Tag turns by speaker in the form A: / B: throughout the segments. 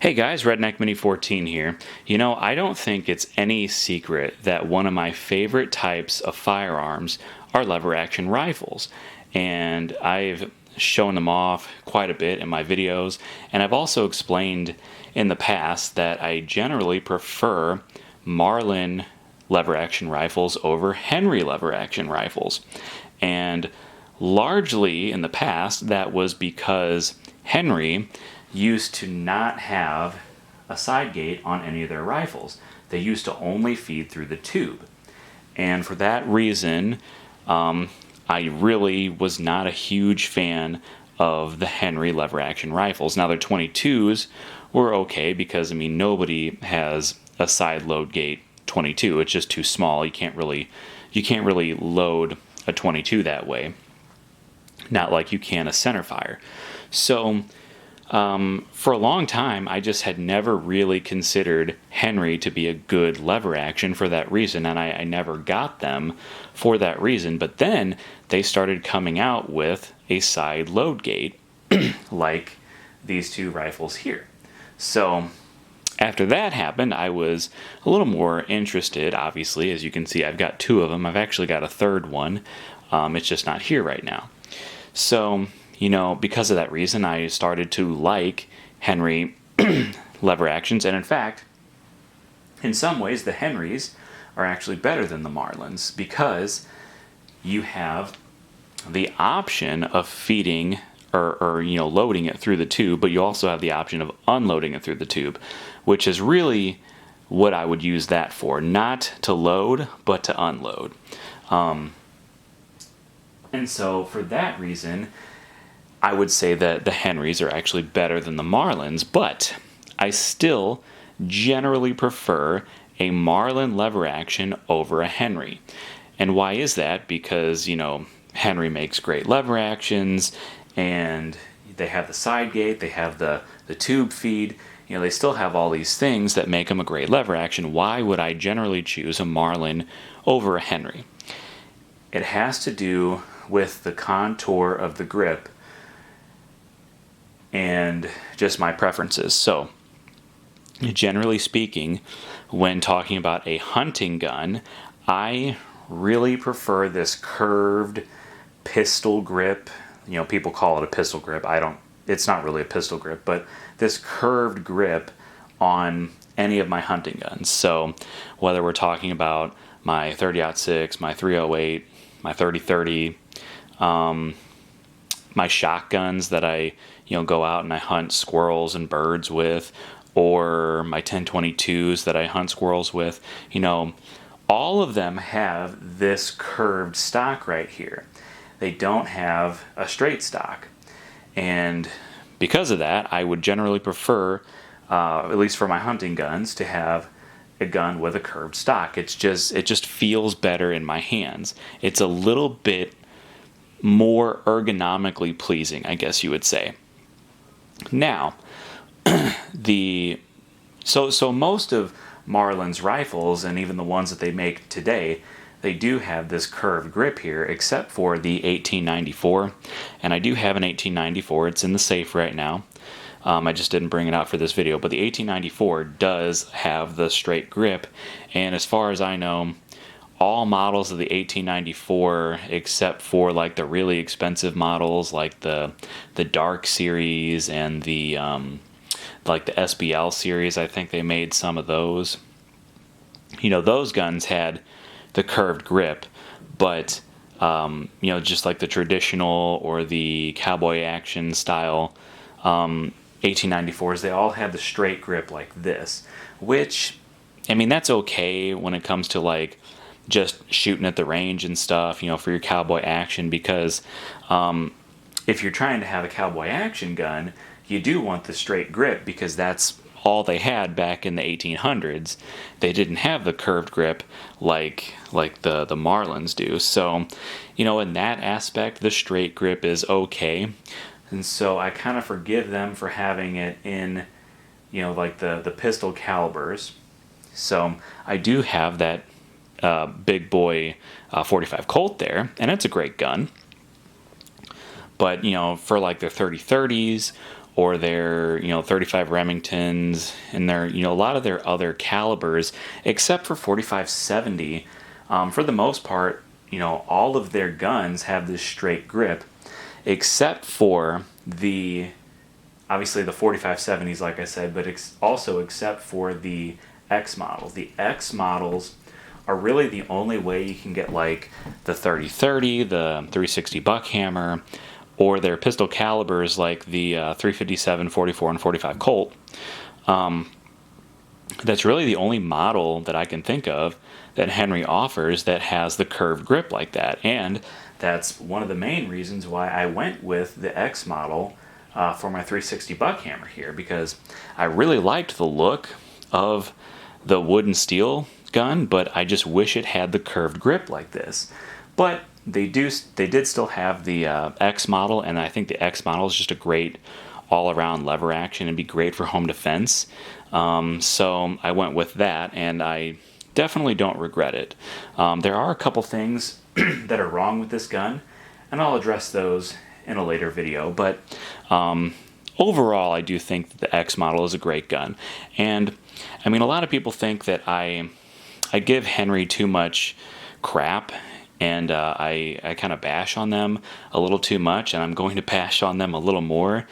A: Hey guys, Redneck Mini 14 here. I don't think it's any secret that one of my favorite types of firearms are lever action rifles. And I've shown them off quite a bit in my videos, and I've also explained in the past that I generally prefer Marlin lever action rifles over Henry lever action rifles. And largely in the past, that was because Henry used to not have a side gate on any of their rifles. They used to only feed through the tube. And for that reason, I really was not a huge fan of the Henry lever action rifles. Now their 22s were okay because nobody has a side load gate 22. It's just too small. You can't really load a 22 that way. Not like you can a centerfire. So for a long time, I just had never really considered Henry to be a good lever action for that reason, and I never got them for that reason. But then they started coming out with a side load gate, like these two rifles here. So after that happened, I was a little more interested, obviously. As you can see, I've got two of them. I've actually got a third one. It's just not here right now. So because of that reason, I started to like Henry lever actions. And in fact, in some ways, the Henrys are actually better than the Marlins because you have the option of feeding or loading it through the tube, but you also have the option of unloading it through the tube, which is really what I would use that for. Not to load, but to unload. And so for that reason, I would say that the Henrys are actually better than the Marlins, but I still generally prefer a Marlin lever action over a Henry. And why is that? Because, Henry makes great lever actions, and they have the side gate, they have the tube feed, they still have all these things that make them a great lever action. Why would I generally choose a Marlin over a Henry? It has to do with the contour of the grip and just my preferences. So, generally speaking, when talking about a hunting gun, I really prefer this curved pistol grip. People call it a pistol grip. It's not really a pistol grip, but this curved grip on any of my hunting guns. So, whether we're talking about my 30-06, my 308, my 30-30, my shotguns that I go out and I hunt squirrels and birds with, or my 10-22s that I hunt squirrels with, all of them have this curved stock right here. They don't have a straight stock. And because of that, I would generally prefer, at least for my hunting guns, to have a gun with a curved stock. It just feels better in my hands. It's a little bit more ergonomically pleasing, I guess you would say. Now, so most of Marlin's rifles, and even the ones that they make today, they do have this curved grip here, except for the 1894. And I do have an 1894. It's in the safe right now. I just didn't bring it out for this video, but the 1894 does have the straight grip. And as far as I know, all models of the 1894, except for like the really expensive models, like the Dark series and the like the SBL series, I think they made some of those. Those guns had the curved grip, but just like the traditional or the cowboy action style 1894s, they all had the straight grip like this, which that's okay when it comes to like just shooting at the range and stuff, for your cowboy action, because if you're trying to have a cowboy action gun, you do want the straight grip because that's all they had back in the 1800s. They didn't have the curved grip like the Marlins do. So, in that aspect, the straight grip is okay. And so I kind of forgive them for having it in, like the pistol calibers. So I do have that big boy 45 Colt there, and it's a great gun. But for like their 30-30s or their 35 Remingtons, and their a lot of their other calibers, except for 45-70. For the most part, all of their guns have this straight grip, except for obviously the 45-70s, like I said, but also except for the X models. The X models are really the only way you can get like the 30-30, the 360 Buckhammer, or their pistol calibers like the 357, 44, and 45 Colt. That's really the only model that I can think of that Henry offers that has the curved grip like that. And that's one of the main reasons why I went with the X model for my 360 Buckhammer here, because I really liked the look of the wood and steel gun, but I just wish it had the curved grip like this. But they did still have the X model, and I think the X model is just a great all-around lever action and be great for home defense. So I went with that, and I definitely don't regret it. There are a couple things that are wrong with this gun, and I'll address those in a later video, but overall I do think that the X model is a great gun. And I mean, a lot of people think that I give Henry too much crap, and I kind of bash on them a little too much, and I'm going to bash on them a little more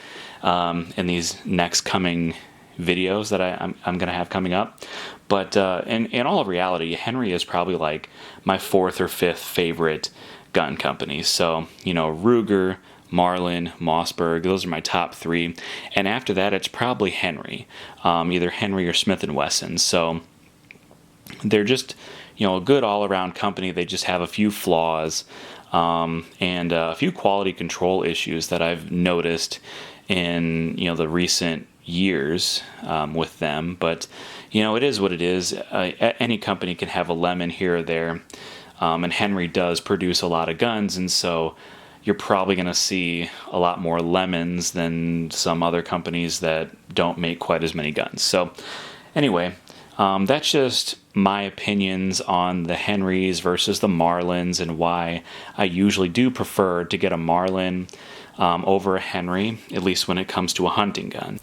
A: in these next coming videos that I'm going to have coming up. But in all of reality, Henry is probably like my 4th or 5th favorite gun company. So, Ruger, Marlin, Mossberg, those are my top 3. And after that, it's probably Henry, either Henry or Smith & Wesson. So they're just, a good all-around company. They just have a few flaws and a few quality control issues that I've noticed in, the recent years with them. But, it is what it is. Any company can have a lemon here or there. And Henry does produce a lot of guns, and so you're probably going to see a lot more lemons than some other companies that don't make quite as many guns. So anyway, that's just my opinions on the Henrys versus the Marlins, and why I usually do prefer to get a Marlin over a Henry, at least when it comes to a hunting gun.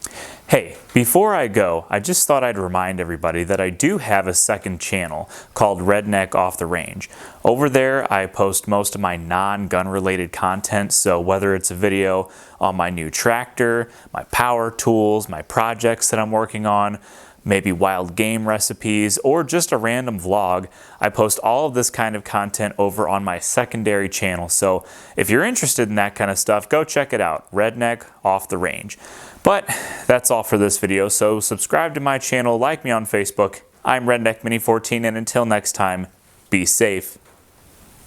A: Hey, before I go, I just thought I'd remind everybody that I do have a second channel called Redneck Off the Range. Over there, I post most of my non-gun related content, so whether it's a video on my new tractor, my power tools, my projects that I'm working on, maybe wild game recipes, or just a random vlog, I post all of this kind of content over on my secondary channel. So if you're interested in that kind of stuff, go check it out, Redneck Off the Range. But that's all for this video, so subscribe to my channel, like me on Facebook. I'm Redneck Mini 14, and until next time, be safe.